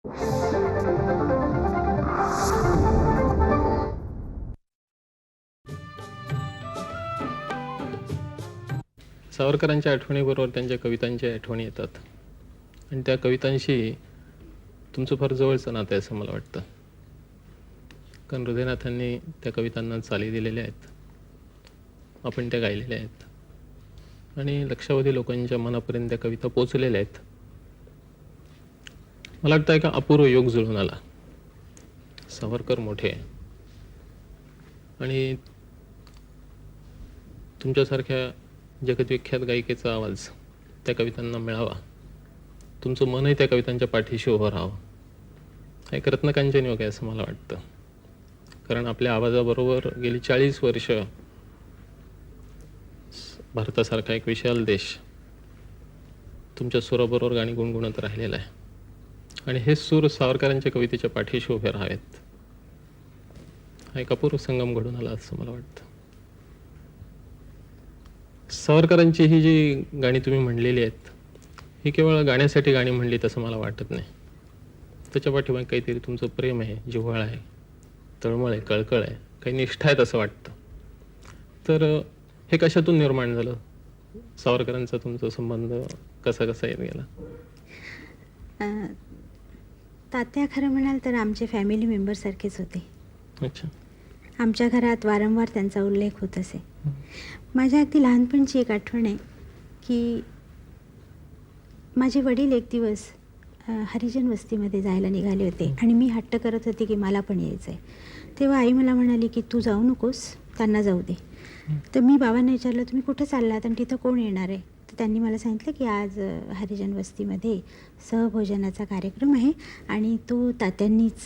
सावरकरांच्या आठवणीबरोबर त्यांच्या कवितांच्या आठवणी येतात आणि त्या कवितांशी तुमचं फार जवळचं नातं आहे असं मला वाटतं. कारण हृदयनाथांनी त्या कवितांना चाली दिलेल्या आहेत, आपण त्या गायलेल्या आहेत आणि लक्षावधी लोकांच्या मनापर्यंत त्या कविता पोचलेल्या आहेत. मला वाटतं का अपूर्व योग जुळून आला. सावरकर मोठे आणि तुमच्यासारख्या जगद्विख्यात गायिकेचा आवाज त्या कवितांना मिळावा, तुमचं मनही त्या कवितांच्या पाठीशी उभं राहावं, हा एक रत्नकांचन योग आहे असं मला वाटतं. कारण आपल्या आवाजाबरोबर गेली 40 वर्ष भारतासारखा एक विशाल देश तुमच्या सुराबरोबर गाणी गुणगुणत राहिलेला आहे आणि हे सूर सावरकरांच्या कवितेच्या पाठीशी उभे राहावेत, हा एक अपूर्व संगम घडून आला असं मला वाटतं. सावरकरांची ही जी गाणी तुम्ही म्हणलेली आहेत ही केवळ गाण्यासाठी गाणी म्हणली तसं मला वाटत नाही. त्याच्या पाठीमागे काहीतरी तुमचं प्रेम आहे, जिव्हाळ आहे, तळमळ आहे, कळकळ आहे, काही निष्ठा आहेत असं वाटतं. तर हे कशातून निर्माण झालं? सावरकरांचा तुमचा संबंध कसा कसा येत गेला? तात्या खरं म्हणाल तर आमचे फॅमिली मेंबरसारखेच होते. अच्छा. आमच्या घरात वारंवार त्यांचा उल्लेख होत असे. माझ्या अगदी लहानपणची एक आठवण आहे की माझे वडील एक दिवस हरिजन वस्तीमध्ये जायला निघाले होते आणि मी हट्ट करत होते की मला पण यायचं आहे. तेव्हा आई मला म्हणाली की तू जाऊ नकोस, त्यांना जाऊ दे. तर मी बाबांना विचारलं तुम्ही कुठं चाललात आणि तिथं कोण येणार आहे? तर त्यांनी मला सांगितलं की आज हरिजन वस्तीमध्ये सहभोजनाचा कार्यक्रम आहे आणि तो तात्यांनीच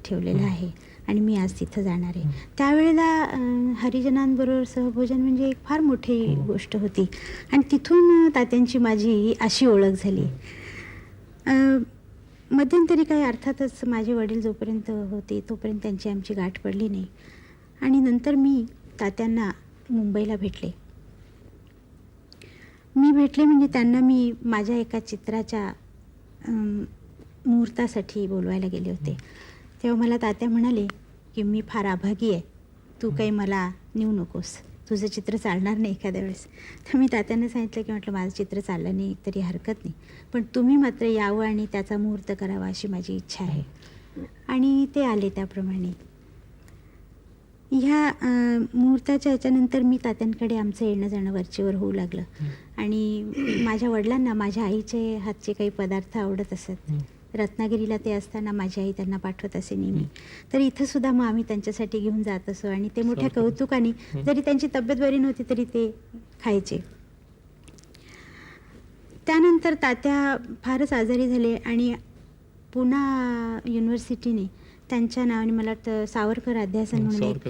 ठेवलेला आहे आणि मी आज तिथं जाणार आहे. त्यावेळेला हरिजनांबरोबर सहभोजन म्हणजे एक फार मोठी गोष्ट होती आणि तिथून तात्यांची माझी अशी ओळख झाली. मध्यंतरी काही अर्थातच माझे वडील जोपर्यंत होते तोपर्यंत त्यांची आमची गाठ पडली नाही आणि नंतर मी तात्यांना मुंबईला भेटले. म्हणजे त्यांना मी माझ्या एका चित्राच्या मुहूर्तासाठी बोलवायला गेले होते. तेव्हा मला तात्या म्हणाले की मी फार अभागी आहे, तू काही मला नेऊ नकोस, तुझं चित्र चालणार नाही एखाद्या वेळेस. तर मी तात्यांना सांगितलं की म्हटलं माझं चित्र चाललं नाही तरी हरकत नाही, पण तुम्ही मात्र यावं आणि त्याचा मुहूर्त करावा अशी माझी इच्छा आहे. आणि ते आले त्याप्रमाणे. ह्या मुहूर्ताच्या याच्यानंतर मी तात्यांकडे आमचं येणं जाणं वरचेवर होऊ लागलं आणि माझ्या वडिलांना माझ्या आईचे हातचे काही पदार्थ आवडत असत. रत्नागिरीला ते असताना माझी आई त्यांना पाठवत असे नेहमी. तर इथं सुद्धा मग आम्ही त्यांच्यासाठी घेऊन जात असो आणि ते मोठ्या कौतुकाने, जरी त्यांची तब्येत बरी नव्हती तरी ते खायचे. त्यानंतर तात्या फारच आजारी झाले आणि पुणा युनिव्हर्सिटीने त्यांच्या नावाने मला वाटतं सावरकर अध्यासन म्हणून एक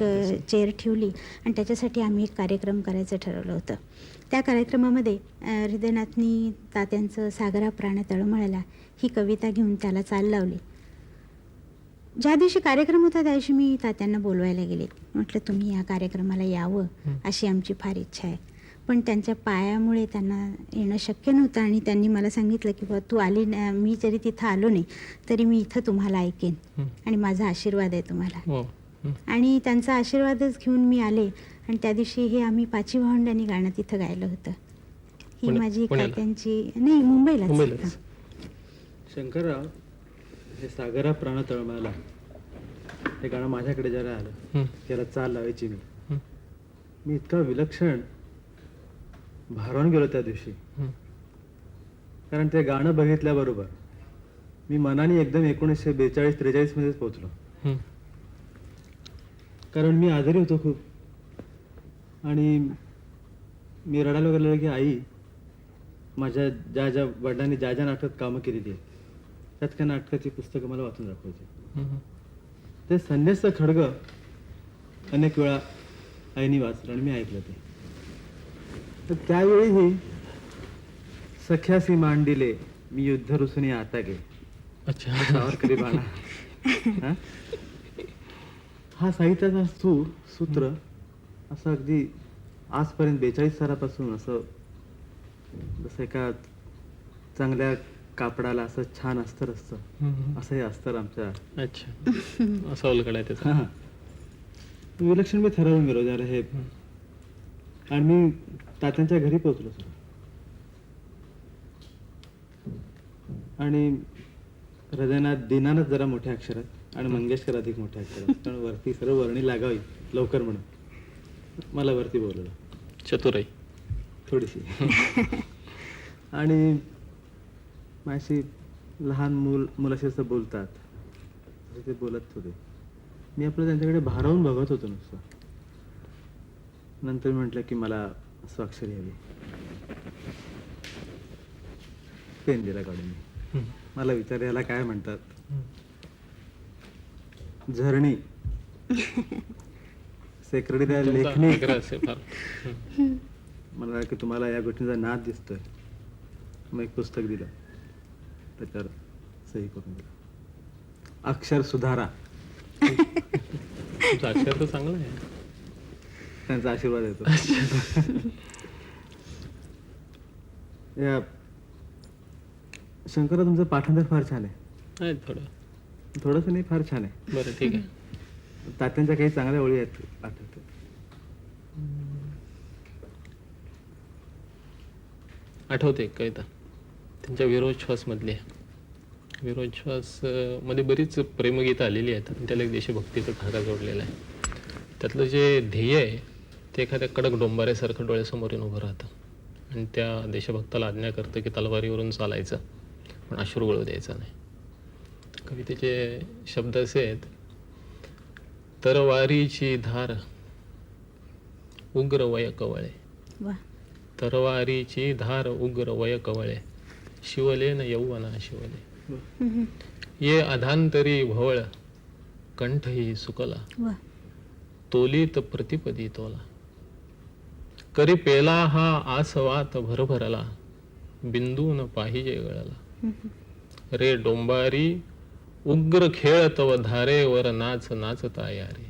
चेअर ठेवली आणि त्याच्यासाठी आम्ही एक कार्यक्रम करायचं ठरवलं होतं. त्या कार्यक्रमामध्ये हृदयनाथनी तात्यांचं सागरा प्राण तळमळला ही कविता घेऊन त्याला चाल लावली. ज्या दिवशी कार्यक्रम होता त्या दिवशी मी तात्यांना बोलवायला गेले. म्हटलं तुम्ही या कार्यक्रमाला यावं अशी आमची फार इच्छा आहे. पण त्यांच्या पायामुळे त्यांना येणं शक्य नव्हतं आणि त्यांनी मला सांगितलं की तू आली, मी जरी तिथं आलो नाही तरी मी इथं तुम्हाला ऐकेन आणि माझा आशीर्वाद आहे तुम्हाला. आणि त्यांचा आशीर्वादच घेऊन मी आले आणि त्या दिवशी हे आम्ही पाची भावंडांनी गाणं तिथं गायलं होतं. ही माझी तात्यांची नाही मुंबईला. शंकरराव, हे सागरा प्राण तळमळला हे गाणं माझ्याकडे जरा आलं, त्याला चाल लावायची मी इतका विलक्षण भारावून गेलो त्या दिवशी. कारण ते गाणं बघितल्याबरोबर मी मनाने एकदम 1942-43 मध्येच पोहोचलो. कारण मी आजारी होतो खूप आणि मी रडायला गेलो की आई, माझ्या ज्या वडिलांनी ज्या नाटकात कामं केलेली आहेत त्यात त्या नाटकाची पुस्तकं मला वाचून दाखवायची. ते संन्यासचं खडग अनेक वेळा आईनी वाचलं आणि मी ऐकलं ते. तर त्यावेळीही सख्यासी मांडिले मी युद्ध रुसुनी आता गे. अच्छा. सावरकरी बाणा हा साहित्याचा सूत्र असं अगदी आजपर्यंत 42 सालापासून असं जसं एका चांगल्या कापडाला असं छान अस्तर असतं, असं हे अस्तर आमच्या अच्छा असा उलगडा आहे त्याचा. हा. विलक्षण मी ठरवून गेलो जरा हे. आणि मी तात्यांच्या घरी पोहोचलो सर. आणि हृदयनाथ दीनानाथ जरा मोठ्या अक्षरात आणि मंगेशकर अधिक मोठ्या अक्षरात, कारण वरती सर्व वर्णी लागावी लवकर म्हणून मला वरती बोलवलं. चतुराई. थोडीशी. आणि माझी लहान मुलाशी असं बोलतात तसं ते बोलत होते. मी आपलं त्यांच्याकडे भारावून बघत होतो नुसतं. नंतर म्हटलं की मला स्वाक्षरी हवी. पेन दिला काढून मी. मला विचार याला काय म्हणतात. झरणी सेक्रेटरी लेखणी. आग्रह असेल फार. मला की तुम्हाला या गोष्टींचा नाद दिसतोय. मग एक पुस्तक दिलं, त्याच्यावर सही करून दिलं. अक्षर सुधारा. तुमचं अक्षर तर चांगलं आहे. त्यांचा आशीर्वाद येतो. या शंकरराव तुमचं पाठांतर फार छान आहे. आहे थोडं. थोडंसं नाही, फार छान आहे. बरं ठीक आहे. तात्यांच्या काही चांगल्या ओळी आहेत आठवते. आठवते एक कविता त्यांच्या विरोध श्वास मधली आहे. विरोध श्वास मध्ये बरीच प्रेमगीतं आलेली आहेत आणि त्याला एक देशभक्तीचा धागा जोडलेला आहे. त्यातलं जे ध्येय आहे ते एखाद्या कडक डोंबाऱ्यासारखं डोळ्यासमोर येऊन उभं राहतं आणि त्या देशभक्ताला आज्ञा करतं की तलवारीवरून चालायचं पण अश्रू गळू द्यायचा नाही. कवितेचे शब्द असे आहेत. तरवारीची धार उग्र वय कवळे. वा. तरवारीची धार उग्र वय कवळे शिवले न यौवना शिवले. ये अधांतरी भवळ कंठही सुकला वा. तोलीत प्रतिपदी तोला. करी पेला हा आसवात भरभरला बिंदून पाहिजे गळला. रे डोंबारी उग्र खेळ तव धारेवर नाच नाचता यारे.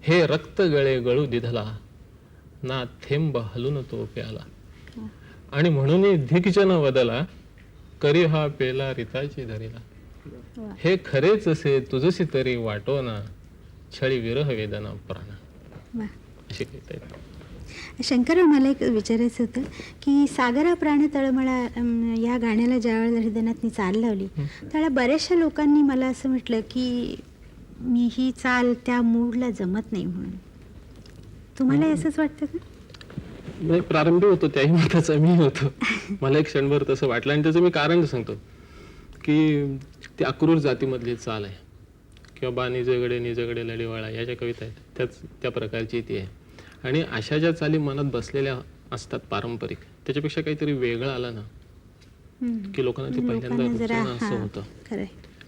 हे रक्त गळे गळू दिधला ना थेंब हलून तो प्याला. आणि म्हणून धिकजन वदला करी हा पेला रिताची धरीला. हे खरेच असे तुझसी तरी वाटो ना छळी विरह वेदना प्राण. वा. अशी कविता. शंकरराव, मला एक विचारायचं होतं की सागरा प्राण तळमळा या गाण्याला ज्यावेळेला हृदयनाथनी चाल लावली त्यावेळेला बऱ्याचशा लोकांनी मला असं म्हटलं की मी ही चाल त्या मूडला जमत नाही म्हणून. तुम्हाला असंच वाटतं का? मी प्रारंभी होतो त्याही मताचा मी होतो. मला एक क्षणभर तसं वाटलं आणि त्याचं मी कारण सांगतो की ती अक्रूर जातीमधली चाल आहे किंवा बा निजगडे निजगडे लढीवाळा या ज्या कविता आहेत त्या प्रकारची ती आहे. आणि अशा ज्या चाली मनात बसलेल्या असतात पारंपरिक त्याच्यापेक्षा काहीतरी वेगळं आलं ना की लोकांना ते पहिल्यांदा रुचणं असं होतं. खरंय.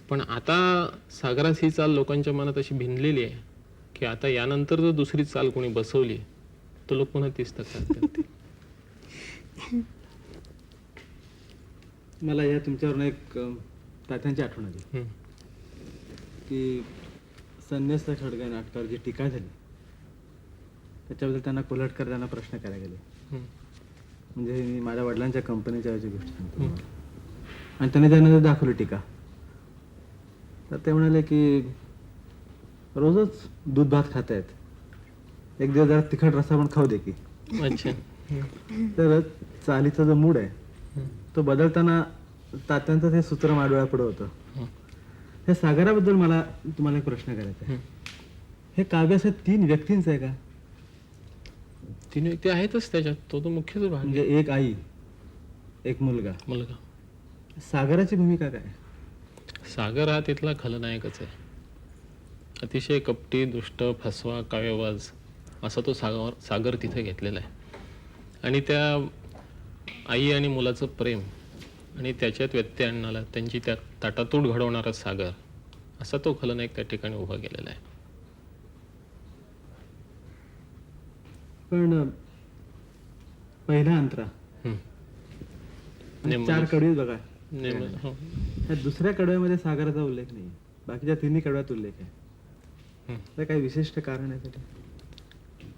पण आता सागरात ही चाल लोकांच्या मनात अशी भिनलेली आहे की आता यानंतर जर दुसरी चाल कोणी बसवली तर लोक पुन्हा तीच तक्रार करतील. मला या तुमच्यावरून एक तात्यांची आठवण आली की संन्यास खडगा नाटकावर जी टीका झाली त्याच्याबद्दल त्यांना कोल्हटकर त्यांना प्रश्न करायला गेले. म्हणजे मी माझ्या वडिलांच्या कंपनीच्या वेळची गोष्ट सांगतो. आणि त्यांनी त्यांना दाखवली टीका. तर ते म्हणाले की रोजच दूध भात खात आहेत, एक दिवस जरा तिखट रस्सा पण खाऊ दे की. अच्छा. तर चालीचा जो मूड आहे तो बदलताना तात्यांचं ते सूत्र माडोळ्यापुढे होतं. हे सागराबद्दल मला तुम्हाला एक प्रश्न करायचा आहे. हे काव्य असं 3 व्यक्तींचं आहे का? 3 व्यक्ती आहेतच त्याच्यात. तो मुख्यच भाग म्हणजे एक आई, एक मुलगा. सागराची भूमिका काय? सागर हा तिथला खलनायकच आहे. अतिशय कपटी, दुष्ट, फसवा, काव्यवाज असा तो सागर तिथे घेतलेला आहे. आणि त्या आई आणि मुलाचं प्रेम आणि त्याच्यात व्यत्यय आणणारा त्यांची त्या ताटातूट घडवणारा सागर असा तो खलनायक त्या ठिकाणी उभा केलेला आहे. पण पहिला अंतरा 4 कडवे बघा. त्या दुसऱ्या कडव्यामध्ये सागराचा उल्लेख नाही, बाकीच्या 3 कडव्यात उल्लेख आहे. तर काही विशिष्ट कारण आहे त्यासाठी?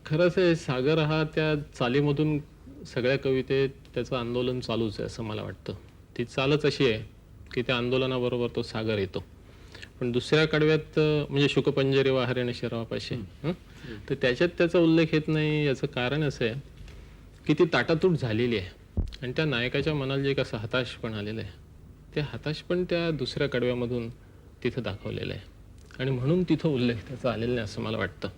खरंच आहे, सागर हा त्या चालीमधून सगळ्या कवितेत त्याचं आंदोलन चालूच आहे असं मला वाटतं. ती चालच अशी आहे की त्या आंदोलनाबरोबर तो सागर येतो. पण दुसऱ्या कडव्यात म्हणजे शुकपंजरी वाहरेने शिरावापाशी तर त्याच्यात त्याचा उल्लेख येत नाही. याचं कारण असं आहे की ती ताटातूट झालेली आहे आणि त्या नायकाच्या मनाला जे कसं हताश पण आलेलं आहे ते हताश पण त्या दुसऱ्या कडव्यामधून तिथं दाखवलेलं आहे आणि म्हणून तिथं उल्लेख त्याचा आलेला नाही असं मला वाटतं.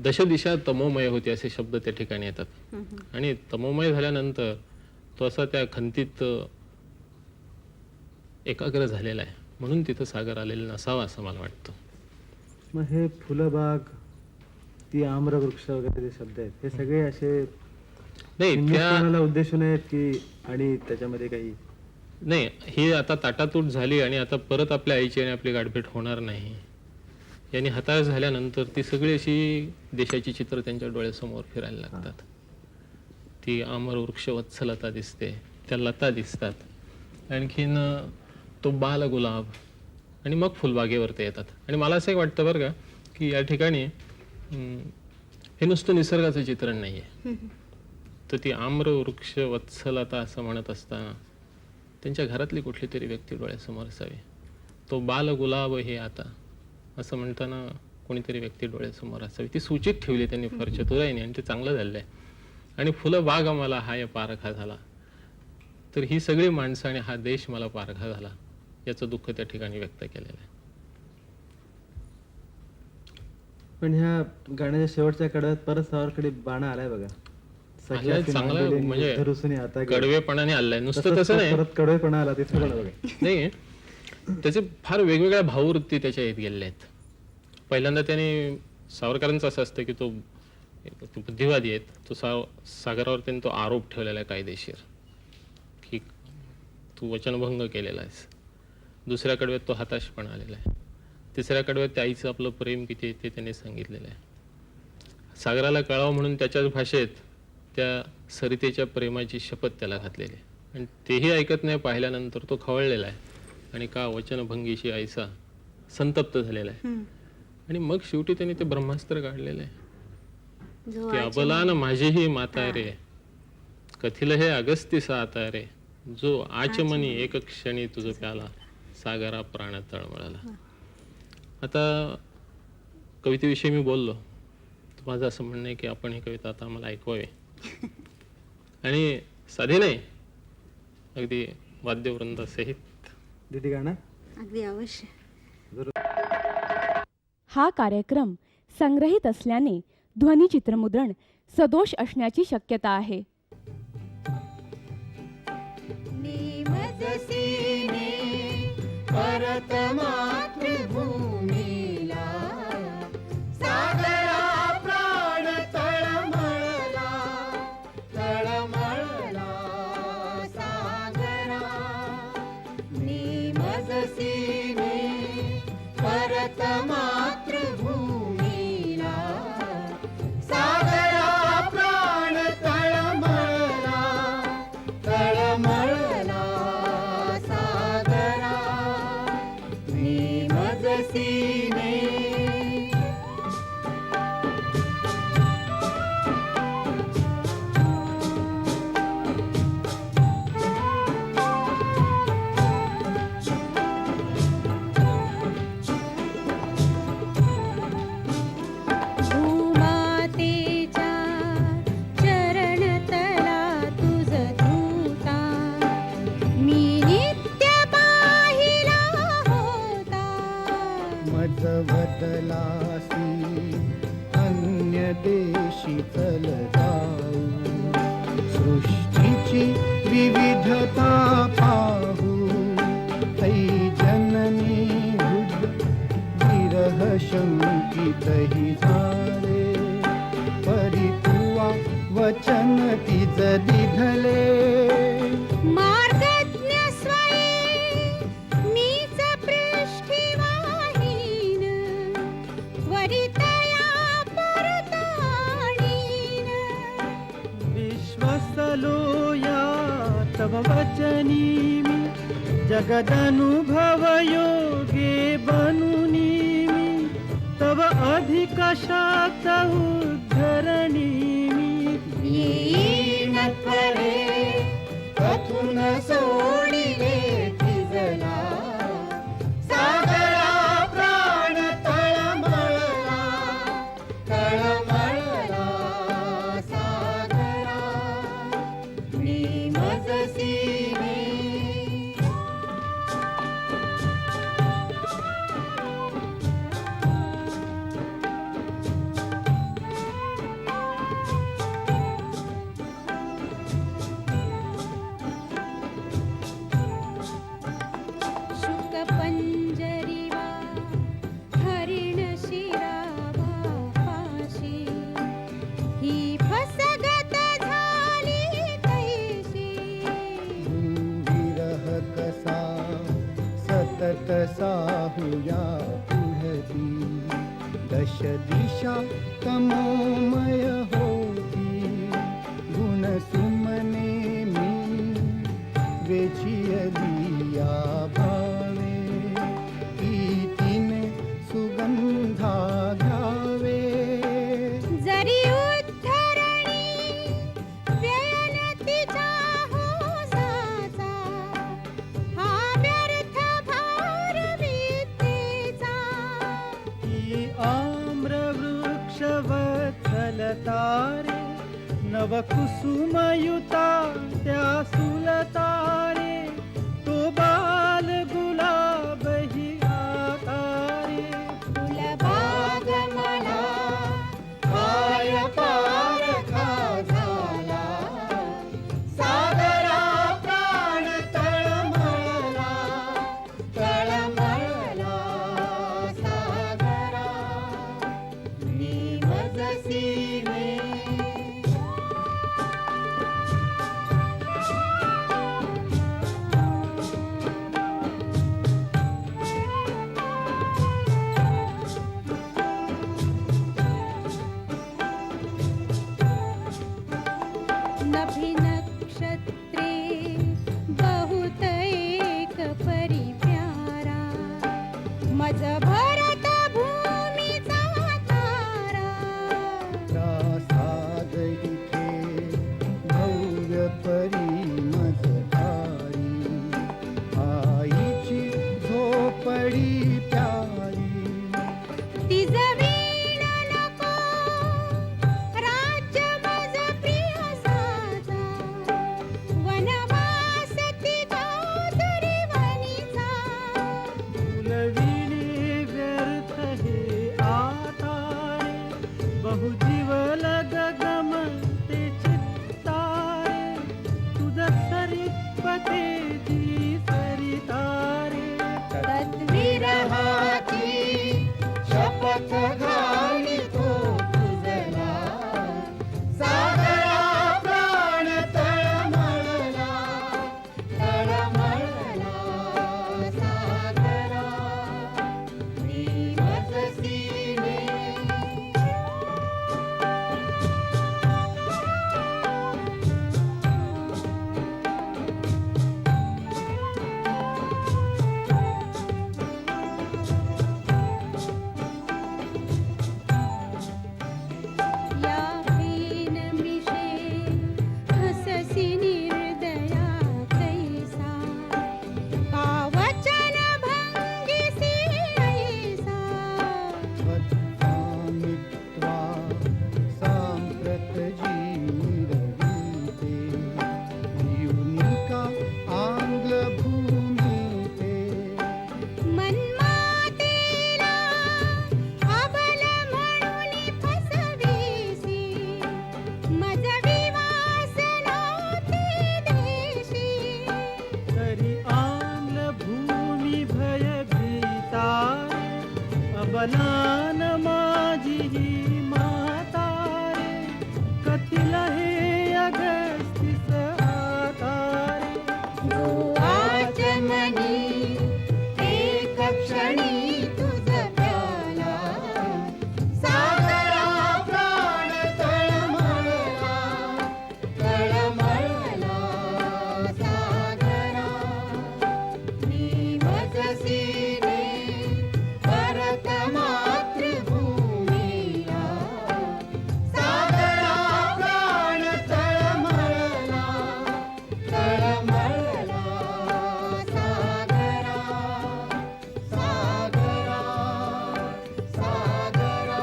दशदिशा तमोमय होती असे शब्द त्या ठिकाणी येतात आणि तमोमय झाल्यानंतर तो असा त्या खंतीत एकाग्र झालेला आहे म्हणून तिथं सागर आलेला नसावा असं मला वाटतं. मग हे फुलबाग, ती आम्रवृक्ष वगैरे जे शब्द आहेत हे सगळे असे नाही हिंदुस्थानाला उद्देशून आहेत की आणि त्याच्यामध्ये काही नाही, ही आता ताटातूट झाली आणि आता परत आपल्या आईची आणि आपली गाठभेट होणार नाही यांनी हताश झाल्यानंतर ती सगळी अशी देशाची चित्र त्यांच्या डोळ्यासमोर फिरायला लागतात. ती आमर वृक्ष वत्सलता दिसते, त्या लता दिसतात, आणखीन तो बाल गुलाब आणि मग फुलबागेवर ते येतात. आणि मला असं एक वाटतं बरं का की या ठिकाणी हे नुसतं निसर्गाचं चित्रण नाही आहे. तर ती आम्र वृक्ष वत्सलता असं म्हणत असताना त्यांच्या घरातली कुठली तरी व्यक्ती डोळ्यासमोर असावी. तो बाल गुलाब हे आता असं म्हणताना कोणीतरी व्यक्ती डोळ्यासमोर असावी. ती सूचित ठेवली त्यांनी फार चतुराईने आणि ते चांगलं झालंय. आणि फुलं बाग आम्हाला हा या पारखा झाला तर ही सगळी माणसं आणि हा देश मला पारखा झाला याचं दुःख त्या ठिकाणी व्यक्त केलेलं आहे. पण ह्या गाण्याच्या शेवटच्या कडव्यात परत सावरकडे बाणा आलाय बघा. आलाय, चांगला म्हणजे आता कडवेपणाने आलाय. नुसतं तसं नाही, परत कडवेपणा आला तिथे पण बघा. नाही त्याचे फार वेगवेगळ्या भाववृत्ती त्याच्या येत गेलेल्या आहेत. पहिल्यांदा त्याने सावरकरांचं असं असतं की तो बुद्धिवादी आहेत, तो सागरावर त्यांनी तो आरोप ठेवलेला आहे कायदेशीर की तू वचनभंग केलेला आहेस. दुसऱ्या कडव्यात तो हताश पण आलेला आहे. तिसऱ्या कडव्यात त्या आईचं आपलं प्रेम किती ते त्यांनी सांगितलेलं आहे. सागराला कळावं म्हणून त्याच्याच भाषेत त्या सरितेच्या प्रेमाची शपथ त्याला घातलेली आहे आणि तेही ऐकत नाही. पाहिल्यानंतर तो खवळलेला आहे आणि का वचनभंगीशी आईसा संतप्त झालेला आहे. आणि मग शेवटी त्यांनी ते ब्रह्मास्त्र काढलेलं आहे की अबलान माझीही माता रे, कथिल हे अगस्तीसा आता रे, जो आचमनी एक क्षणी तुझं प्याला, सागरा प्राण तळमळाला. आता कवितेविषयी मी बोललो तर माझं असं म्हणणं आहे की आपण ही कविता आता आम्हाला ऐकवावी आणि साधी नाही, अगदी वाद्यवृंदासहित. दीदी गाणं अगदी अवश्य. हा कार्यक्रम संग्रहित असल्याने ध्वनिचित्रमुद्रण सदोष असण्याची शक्यता आहे. परत मातृभूमीला सागरा प्राण तळमळला, तळमळला सागरा. निमजसीने परत मातृभूमीला सागरा प्राण तळमळला, तळमळला सागरा. निमजसीने भूमातेच्या चरणतला तुझ धूता, मी नित्य पाहिला होता. मज बदलासी अन्य देशी चल जाऊ, सृष्टीची विविधता पाहू. ऐ जननी हृद विरह शंकितही झाले, परी तुवा वचन तिज दिधले. मार्गज्ञ स्वये मीच पृष्ठीवाहीन, त्वरितया परताडीन. विश्वसलो या तव वचनी मी, जगदनुभव योगे बनुनी मी, तव अधिक शाक्त उद्धरणी मी. येईन त्वरे कथून सोड पाहूया पुढती दश दिशा तमोमय होती गुणसुमने मी वेचियली या भावे प्रीतीने सुगंधा घ्यावे जरी उद्धरणी व्ययन तिच्या होसाचा हा व्यर्थ भार विद्येचा ही आम्रवृक्ष वत्सलतारे नवकुसुमयुता त्या सुलतारे तो बाल गुलाब ही आकारे फुलबाग मला काय पारखा झाला सागरा प्राण तळमळला तळमळला सागरा मी मजसीने नभी नक्षत्रे बहुत एक परी प्यारा मज भरत भूमीचा तारा प्रासाद इथे भव्य परी मजधारी आईची झोपडी प्यारी तिज वीण नको राज्य मज प्रिय साचा वनवास तिचा दुरी वनीचा फुलविणी व्यर्थ हे आतारे बहुजीव गमते चित्तारे तुझ सरित्पते जी सरितारे तद्विरहाची शपथ घालितो तुझला सागरा प्राण तळमळला तळमळला सागरा मी मजसीने या हीन मिशे हससी निर्दया कैसा का वचन भंगिसी ऐसा मित्वा सांप्रत जीविते युनिका आंग्ल भूमीते मन्मातेला अबल म्हणून फसवीसी मज विवास नव्हती देशी तरी आंग्ल भूमी भय भीतारे अबलान माझी ही मातारे कथिल हे अगस्तीस आतारे जो आचमनी एक क्षणी तुझ प्याला सागरा प्राण तळमळला तळमळला सागरा मी मजसीने परत मातृभूमीला सागरा प्राण तळमळला तळमळला सागरा सागरा सागरा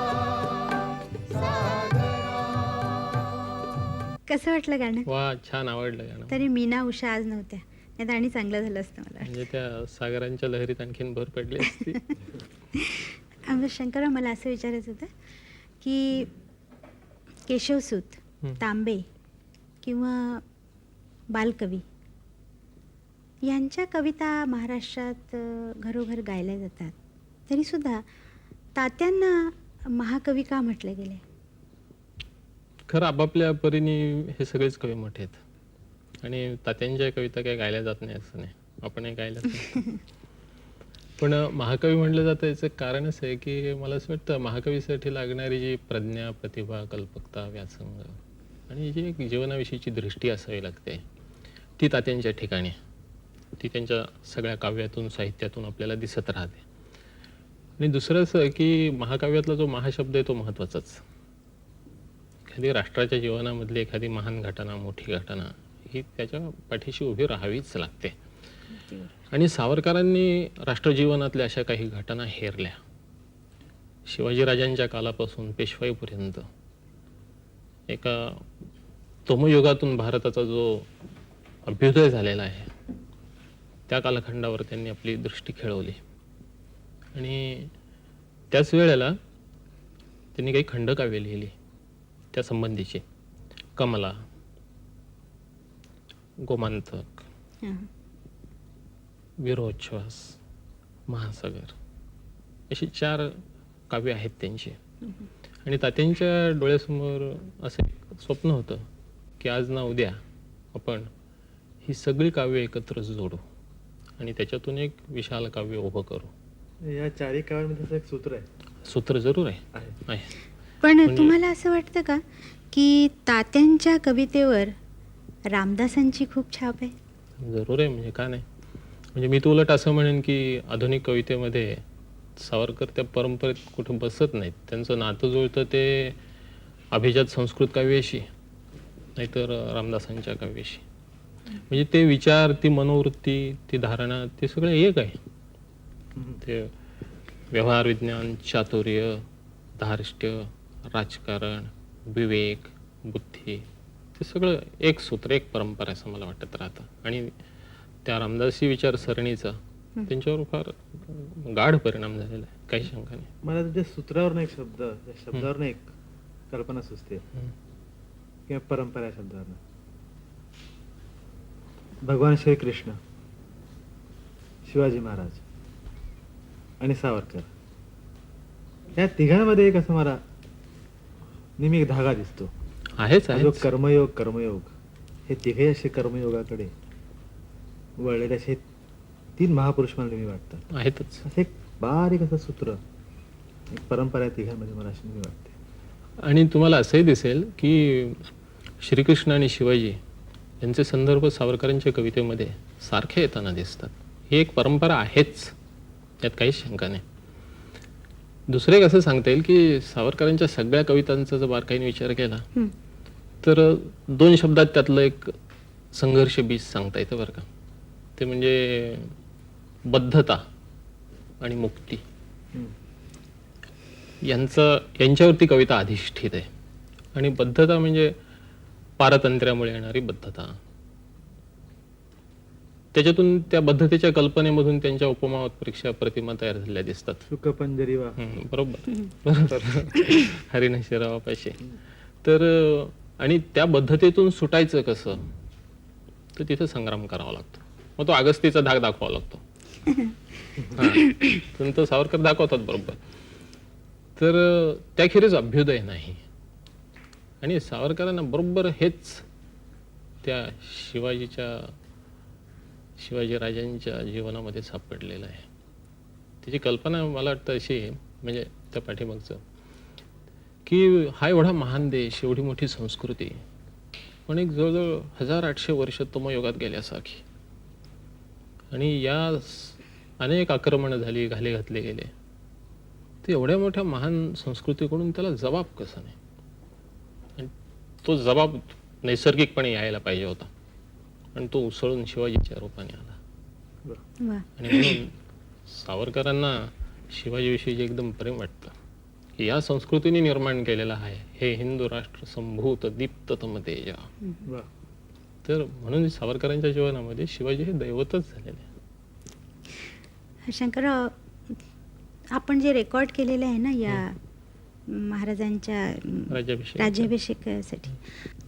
सागरा कसं वाटलं गाणं? वा, छान आवडलं गाणं. तरी मीना उषा आज नव्हत्या, नाही तर आणि चांगलं झालं असतं मला म्हणजे त्या सागरांच्या लहरीत आणखीन भर पडली असती. वाटतं. शंकरराव, मला असं विचारायचं होतं की केशवसूत, तांबे किंवा बालकवी यांच्या कविता महाराष्ट्रात घरोघर गायल्या जातात, तरीसुद्धा तात्यांना महाकवी का म्हटले गेले? खरं आपापल्या परीने हे सगळेच कवी मोठे आहेत आणि तात्यांच्या कविता काही गायल्या जात नाही असं नाही, आपणही गायल्यात नाही. पण महाकवी म्हटलं जातं याचं कारण असं आहे की मला असं वाटतं महाकवीसाठी लागणारी जी प्रज्ञा, प्रतिभा, कल्पकता, व्यासंग आणि जी एक जीवनाविषयीची दृष्टी असावी लागते ती तात्यांच्या ठिकाणी ती त्यांच्या सगळ्या काव्यातून, साहित्यातून आपल्याला दिसत राहते. आणि दुसरं असं की महाकाव्यातला जो महाशब्द आहे तो महत्त्वाचाच. एखादी राष्ट्राच्या जीवनामधली एखादी महान घटना, मोठी घटना ही त्याच्या पाठीशी उभी राहावीच लागते. आणि सावरकरांनी राष्ट्रजीवनातल्या अशा काही घटना हेरल्या. शिवाजीराजांच्या कालापासून पेशवाईपर्यंत एका तोमयुगातून भारताचा जो अभ्युदय झालेला आहे त्या कालखंडावर त्यांनी आपली दृष्टी खेळवली. आणि त्याच वेळेला त्यांनी काही खंडकाव्य लिहिली त्या संबंधीची. कमला, गोमांतक, हां. वीरोच्छ्वास, महासागर अशी 4 काव्य आहेत त्यांची. आणि तात्यांच्या डोळ्यासमोर असं एक स्वप्न होतं की आज ना उद्या आपण ही सगळी काव्य एकत्र जोडू आणि त्याच्यातून एक विशाल काव्य उभं करू. या 4 काव्यांमध्ये असं एक सूत्र आहे. सूत्र जरूर आहे. आहे. पण तुम्हाला असं वाटतं का की तात्यांच्या कवितेवर रामदासांची खूप छाप आहे? जरूर आहे, म्हणजे का नाही. म्हणजे मी तर उलट असं म्हणेन की आधुनिक कवितेमध्ये सावरकर त्या परंपरेत कुठं बसत नाहीत. त्यांचं नातं जुळतं ते अभिजात संस्कृत काव्याशी नाहीतर रामदासांच्या काव्याशी. म्हणजे ते विचार, ती मनोवृत्ती, ती धारणा ते सगळं एक आहे. ते व्यवहार विज्ञान, चातुर्य, धार्ष्ट्य, राजकारण, विवेक, बुद्धी ते सगळं एक सूत्र, एक परंपरा असं मला वाटत राहतं. आणि त्या रामदासी विचारसरणीचा त्यांच्यावर फार गाढ परिणाम झालेला आहे, काही शंका नाही. मला तुझ्या सूत्रावर एक शब्द, त्या शब्दावर एक कल्पना सुचते किंवा परंपरा या शब्दावर. भगवान श्रीकृष्ण, शिवाजी महाराज आणि सावरकर या तिघांमध्ये एक असं मला नेहमी एक धागा दिसतो. आहेच जो आहेच. कर्मयोग हे तिघे असे कर्मयोगाकडे वळलेले असे 3 महापुरुष मला नेहमी वाटतात. आहेतच. असं एक बारीक असं सूत्र, एक परंपरा आहे तिघांमध्ये मला अशी नेहमी वाटते. आणि तुम्हाला असंही दिसेल की श्रीकृष्ण आणि शिवाजी यांचे संदर्भ सावरकरांच्या कवितेमध्ये सारखे येताना दिसतात. ही एक परंपरा आहेच, यात काही शंका नाही. दुसरं एक असं सांगता येईल की सावरकरांच्या सगळ्या कवितांचा जर बारकाईने विचार केला तर 2 शब्दात त्यातलं एक संघर्ष बीज सांगता येतं बरं का. ते म्हणजे बद्धता आणि मुक्ती. यांच्यावरती कविता अधिष्ठित आहे. आणि बद्धता म्हणजे पारतंत्र्यामुळे येणारी बद्धता. त्याच्यातून त्या बद्धतेच्या कल्पनेमधून त्यांच्या उपमा, परीक्षा, प्रतिमा तयार झालेल्या दिसतात. शुकपंजरी वा. बरोबर हरिण शिरावापाशी. तर आणि त्या बद्धतेतून सुटायचं कसं, तर तिथं संग्राम करावा लागतो. मग तो अगस्तीचा धाक दाखवावा लागतो. संत सावरकर दाखवतात बरोबर. तर त्याखेरीज अभ्युदय नाही. आणि सावरकरांना बरोबर हेच त्या शिवाजीराजांच्या जीवनामध्ये सापडलेलं आहे. त्याची कल्पना मला वाटतं अशी म्हणजे त्या पाठीमागचं की हा एवढा महान देश, एवढी मोठी संस्कृती, पण एक जवळजवळ 1800 वर्ष तमयुगात गेल्यासारखी. आणि या अनेक आक्रमणं झाली, घाले घातले गेले. ते एवढ्या मोठ्या महान संस्कृतीकडून त्याला जबाब कसा नाही. आणि तो जबाब नैसर्गिकपणे यायला पाहिजे होता आणि तो उसळून शिवाजीच्या रूपाने आला. वा. आणि म्हणून सावरकरांना शिवाजीविषयी जे एकदम प्रेम वाटतं की या संस्कृतीने निर्माण केलेला आहे हे हिंदू राष्ट्र संभूत दीप्त तम तेजा. वा. तर म्हणून सावरकरांच्या जीवनामध्ये शिवाजी हे दैवतच झालेले आहे. शंकरराव, आपण जे रेकॉर्ड केलेलं आहे ना या महाराजांच्या राज्याभिषेकासाठी,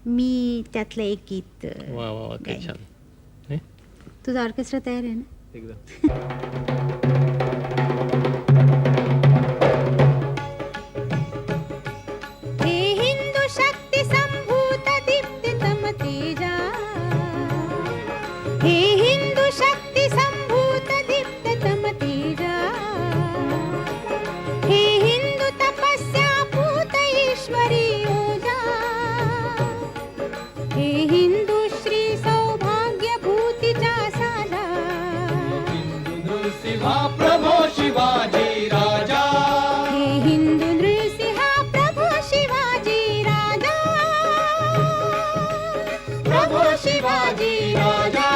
मी त्यातलं एक गीत वा वा वा, ते छान. नाही? तुझा ऑर्केस्ट्रा तयार आहे ना? एकदम. हे हिंदू शक्ती संभूत दीप्तितम तेजा, हे हिंदू शक्ती संभूत दीप्तितम तेजा, ईश्वरी ओजा हे हिंदू श्री सौभाग्य भूतीचा साजा नृसिंहा प्रभो शिवाजी राजा हे हिंदू नृसिंहा प्रभू शिवाजी राजा प्रभो शिवाजी राजा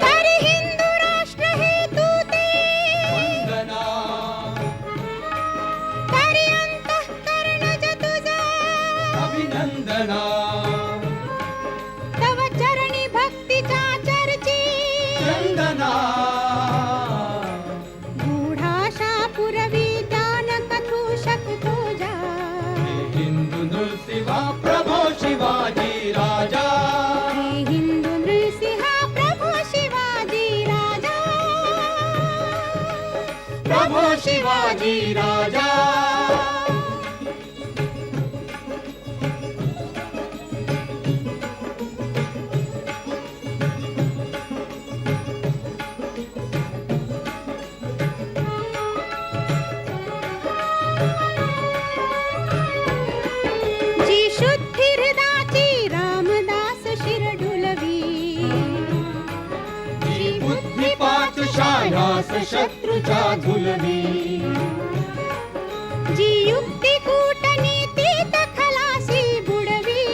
तरी हिंदू राष्ट्र हे तू ते वंदना तरी अंतःकरणज तुझा अभिनंदना तव चरणी भक्तीच्या चर्ची चंदना गूढाशा पुरवी ज्ञान कथू शकतो जा हिंदू नृसिंहा प्रभो शिवाजी राजा हे हिंदू नृसिंहा प्रभू शिवाजी राजा प्रभो शिवाजी राजा जी शुद्धी हृदाची रामदास शिरडुलवी जी बुद्धी पाठशाळास शत्रूच्या झुलवी जी युक्ती कूटनीतीत खलासी बुडवी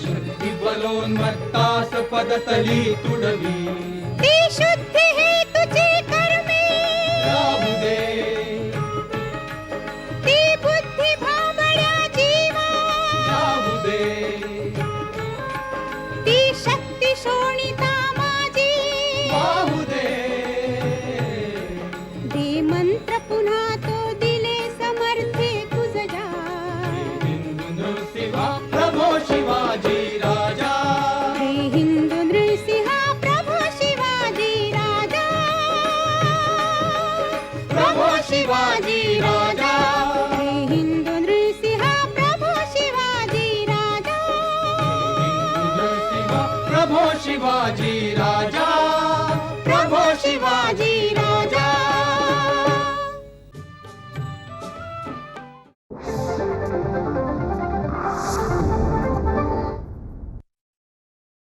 शक्ती बलोन्मत्तास पदतली तुडवी ती शुद्धी हे तुझी कर्मे राहू दे ती बुद्धी भाबड्या जीवा राहू दे ती शक्ती शोणिता माझी वाहू दे दे मंत्र पुन्हा तो दिले समर्थे कुजजा हिंदू नृसिंहा प्रभो शिवाजी राजा हे हिंदू नृसिंहा प्रभू शिवाजी राजा प्रभो शिवाजी राजा हे हिंदू नृसिंहा प्रभू शिवाजी राजा हिंदू नृसिंहा प्रभो शिवाजी राजा